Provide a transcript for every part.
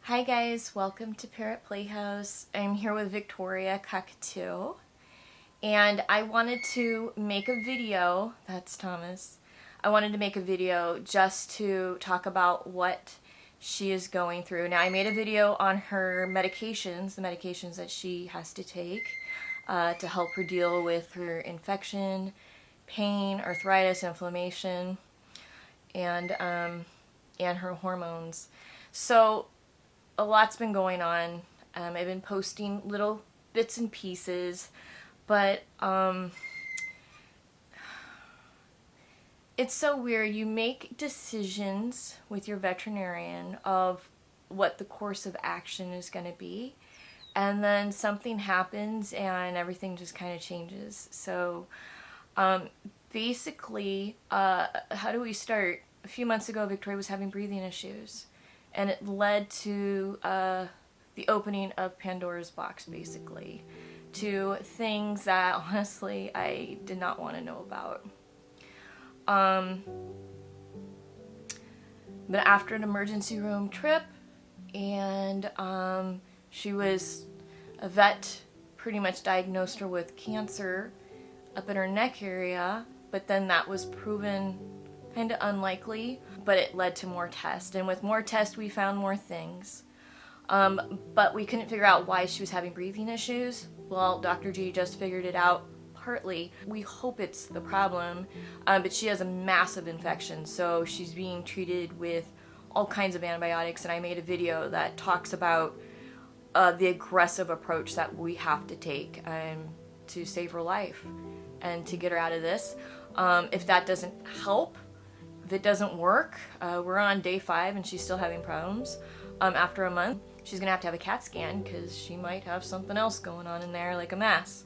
Hi guys, welcome to Parrot Playhouse. I'm here with Victoria Cockatoo, and I wanted to make a video, that's Thomas, I wanted to make a video just to talk about what she is going through. Now I made a video on her medications, the medications that she has to take to help her deal with her infection, pain, arthritis, inflammation, and her hormones. So a lot's been going on. I've been posting little bits and pieces, but it's so weird. You make decisions with your veterinarian of what the course of action is going to be, and then something happens and everything just kind of changes. So basically, how do we start? A few months ago, Victoria was having breathing issues, and it led to the opening of Pandora's box, basically, to things that honestly I did not want to know about. But after an emergency room trip, and a vet pretty much diagnosed her with cancer up in her neck area, but then that was proven kind of unlikely, but it led to more tests, and with more tests we found more things, but we couldn't figure out why she was having breathing issues. Well, Dr. G just figured it out partly. We hope it's the problem, but she has a massive infection, so she's being treated with all kinds of antibiotics, and I made a video that talks about the aggressive approach that we have to take to save her life and to get her out of this. If that doesn't help, if it doesn't work, we're on day 5 and she's still having problems. After a month, she's gonna have to have a CAT scan because she might have something else going on in there, like a mass.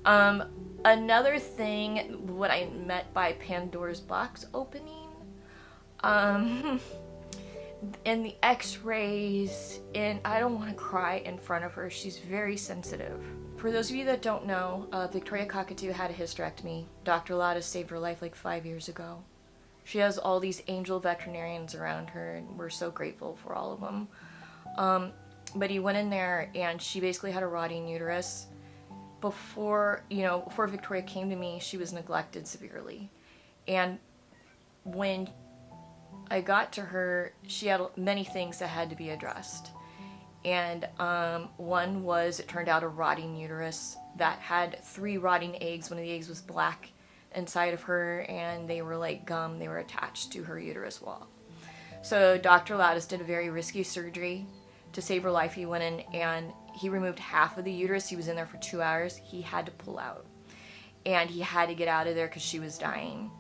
Another thing, what I meant by Pandora's box opening, in the x-rays, and I don't want to cry in front of her, she's very sensitive. For those of you that don't know, Victoria Cockatoo had a hysterectomy. Dr. Lotta saved her life like 5 years ago. She has all these angel veterinarians around her, and we're so grateful for all of them. But he went in there, and she basically had a rotting uterus. Before Victoria came to me, she was neglected severely. And when I got to her, she had many things that had to be addressed. And one was, it turned out, a rotting uterus that had 3 rotting eggs. One of the eggs was black inside of her, and they were like gum. They were attached to her uterus wall. So Dr. Lattis did a very risky surgery to save her life. He went in and he removed half of the uterus. He was in there for 2 hours. He had to pull out, and he had to get out of there because she was dying.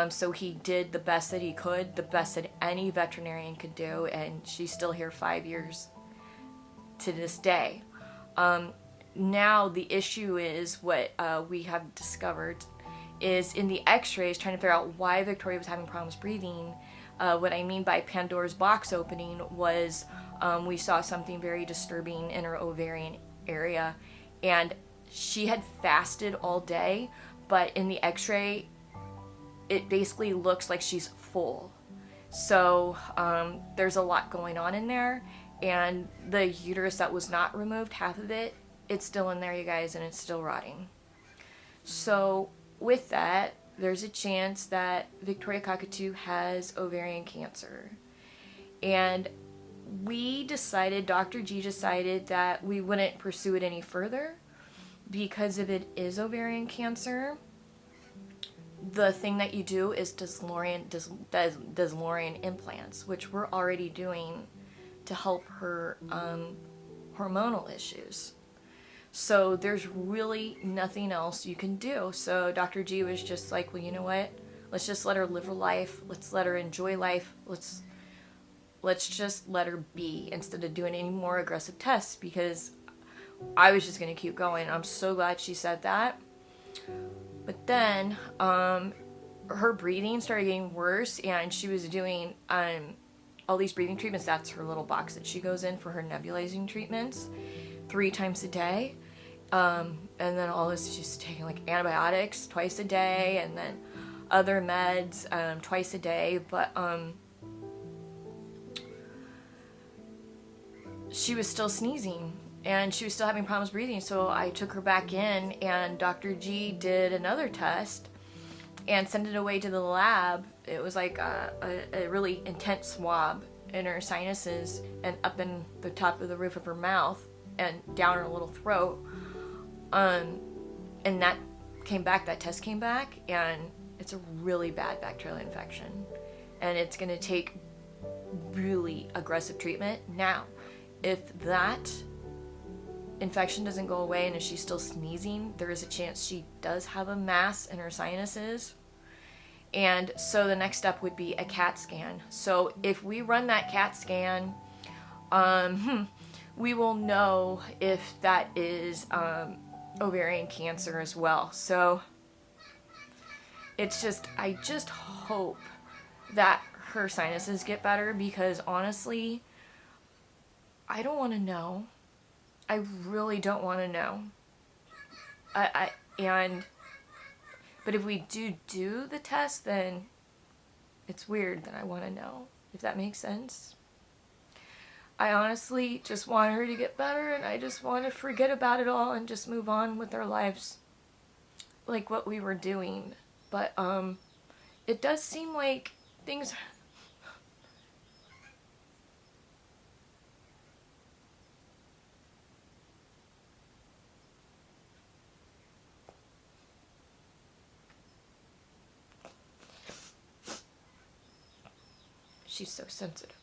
So he did the best that he could, the best that any veterinarian could do, and she's still here 5 years to this day. Now the issue is what we have discovered is in the x-rays, trying to figure out why Victoria was having problems breathing. What I mean by Pandora's box opening was we saw something very disturbing in her ovarian area, and she had fasted all day, but in the x-ray it basically looks like she's full. So there's a lot going on in there, and the uterus that was not removed, half of it, it's still in there, you guys, and it's still rotting. So with that, there's a chance that Victoria Cockatoo has ovarian cancer. And we decided, Dr. G decided, that we wouldn't pursue it any further, because if it is ovarian cancer, the thing that you do is Deslorian implants, which we're already doing to help her hormonal issues. So there's really nothing else you can do. So Dr. G was just like, well, you know what? Let's just let her live her life. Let's let her enjoy life. Let's just let her be instead of doing any more aggressive tests, because I was just going to keep going. I'm so glad she said that. But then her breathing started getting worse, and she was doing all these breathing treatments. That's her little box that she goes in for her nebulizing treatments 3 times a day. And then all this, she's taking like antibiotics twice a day, and then other meds twice a day. But she was still sneezing and she was still having problems breathing. So I took her back in, and Dr. G did another test and sent it away to the lab. It was like a really intense swab in her sinuses and up in the top of the roof of her mouth and down her little throat. And that test came back, and it's a really bad bacterial infection. And it's gonna take really aggressive treatment. Now, if that infection doesn't go away and if she's still sneezing, there is a chance she does have a mass in her sinuses. And so the next step would be a CAT scan. So if we run that CAT scan, we will know if that is ovarian cancer as well. So it's just, I just hope that her sinuses get better, because honestly, I don't want to know. I really don't want to know. But if we do the test, then it's weird that I want to know, if that makes sense. I honestly just want her to get better, and I just want to forget about it all and just move on with our lives like what we were doing. But it does seem like things... She's so sensitive.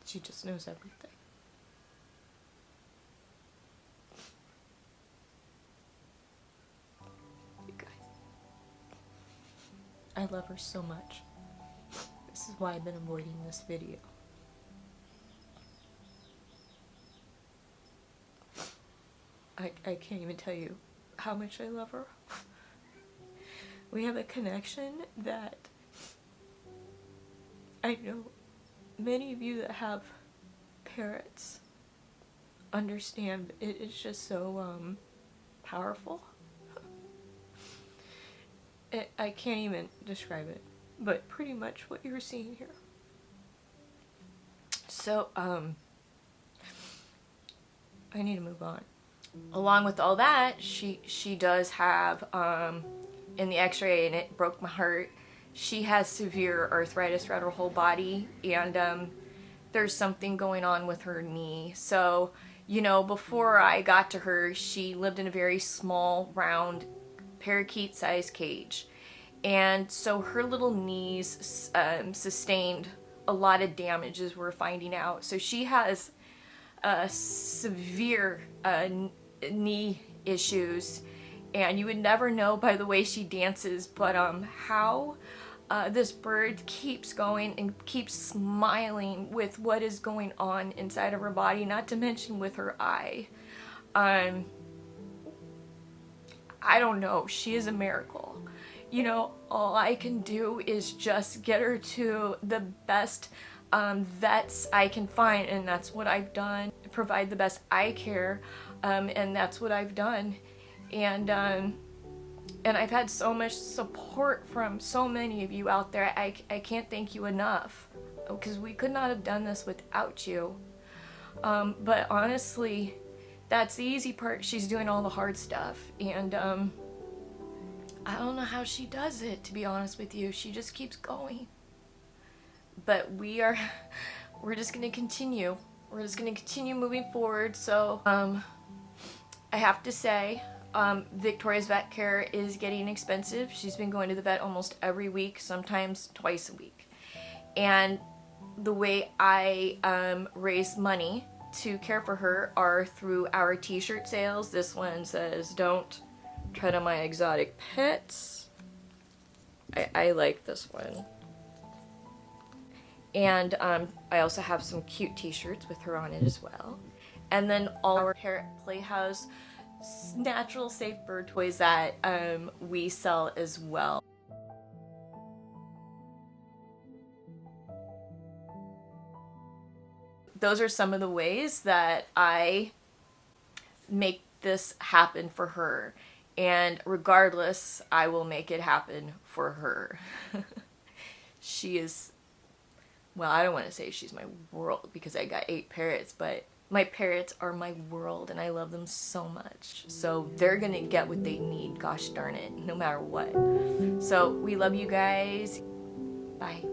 She just knows everything. You guys, I love her so much. This is why I've been avoiding this video. I can't even tell you how much I love her. We have a connection that I know many of you that have parrots understand. It is just so powerful. I can't even describe it, but pretty much what you're seeing here. So I need to move on. Along with all that, she does have in the x-ray, and it broke my heart, she has severe arthritis throughout her whole body, and there's something going on with her knee. So, you know, before I got to her, she lived in a very small, round, parakeet-sized cage. And so her little knees sustained a lot of damage, as we're finding out. So she has severe knee issues, and you would never know by the way she dances, but how this bird keeps going and keeps smiling with what is going on inside of her body, not to mention with her eye. I don't know, she is a miracle. You know, all I can do is just get her to the best vets I can find, and that's what I've done. Provide the best eye care, and that's what I've done. And I've had so much support from so many of you out there. I can't thank you enough, because we could not have done this without you. But honestly, that's the easy part. She's doing all the hard stuff, and I don't know how she does it, to be honest with you. She just keeps going. But we're just gonna continue. We're just gonna continue moving forward. So I have to say, Victoria's vet care is getting expensive. She's been going to the vet almost every week, sometimes twice a week. And the way I raise money to care for her are through our t-shirt sales. This one says, "Don't tread on my exotic pets." I like this one. And I also have some cute t-shirts with her on it as well. And then all our Parrot Playhouse natural safe bird toys that we sell as well. Those are some of the ways that I make this happen for her. And regardless, I will make it happen for her. She is well, I don't want to say she's my world because I got 8 parrots, but my parrots are my world and I love them so much. So they're gonna get what they need, gosh darn it, no matter what. So we love you guys. Bye.